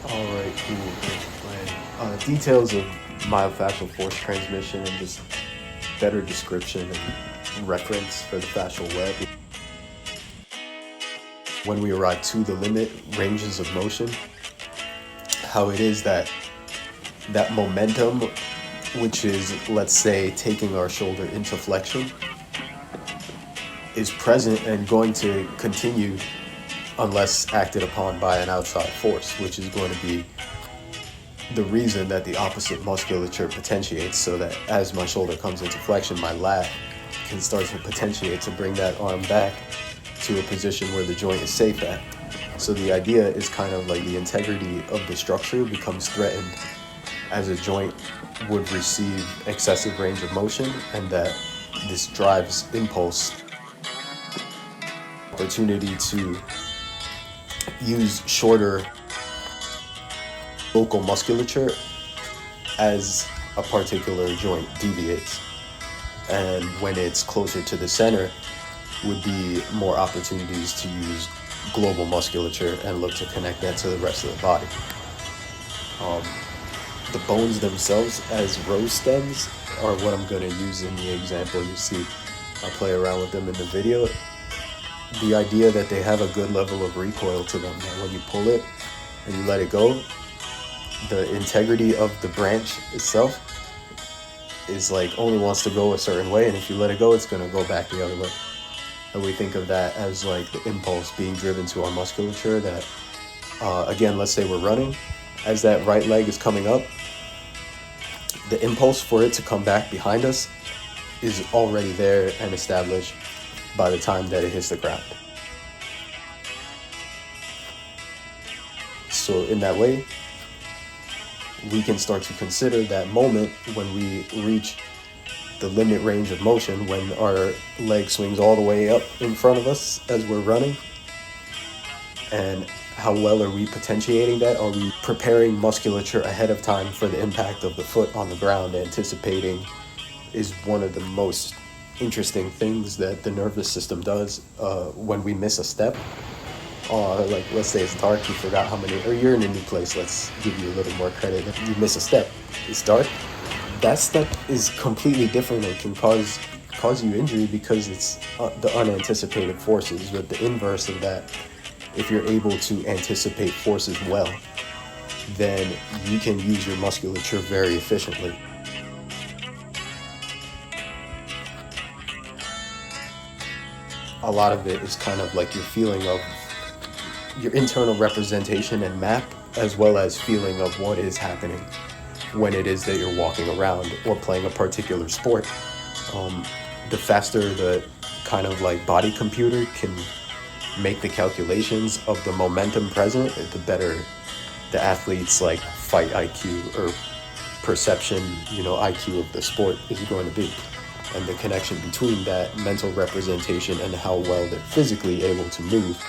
All right, cool. Thanks for playing. Details of myofascial force transmission and just better description and reference for the fascial web. When we arrive to the limit ranges of motion, how it is that momentum, which is, let's say, taking our shoulder into flexion, is present and going to continue unless acted upon by an outside force, which is going to be the reason that the opposite musculature potentiates, so that as my shoulder comes into flexion, my lat can start to potentiate to bring that arm back to a position where the joint is safe at. So the idea is kind of like the integrity of the structure becomes threatened as a joint would receive excessive range of motion, and that this drives impulse opportunity to use shorter local musculature as a particular joint deviates. And when it's closer to the center, would be more opportunities to use global musculature and look to connect that to the rest of the body. The bones themselves as rose stems are what I'm going to use in the example you see. I'll play around with them in the video. The idea that they have a good level of recoil to them, that when you pull it and you let it go, the integrity of the branch itself is like only wants to go a certain way, and if you let it go, it's going to go back the other way. And we think of that as like the impulse being driven to our musculature that, again, let's say we're running, as that right leg is coming up, the impulse for it to come back behind us is already there and established by the time that it hits the ground. So in that way, we can start to consider that moment when we reach the limit range of motion, when our leg swings all the way up in front of us as we're running. And how well are we potentiating that? Are we preparing musculature ahead of time for the impact of the foot on the ground? Anticipating is one of the most interesting things that the nervous system does when we miss a step. Like, let's say it's dark, you forgot how many, or you're in a new place, let's give you a little more credit. If you miss a step, it's dark. That step is completely different and can cause you injury because it's the unanticipated forces. But the inverse of that, if you're able to anticipate forces well, then you can use your musculature very efficiently. A lot of it is kind of like your feeling of your internal representation and map, as well as feeling of what is happening when it is that you're walking around or playing a particular sport. The faster the kind of like body computer can make the calculations of the momentum present, the better the athlete's like fight IQ or perception, IQ of the sport is going to be. And the connection between that mental representation and how well they're physically able to move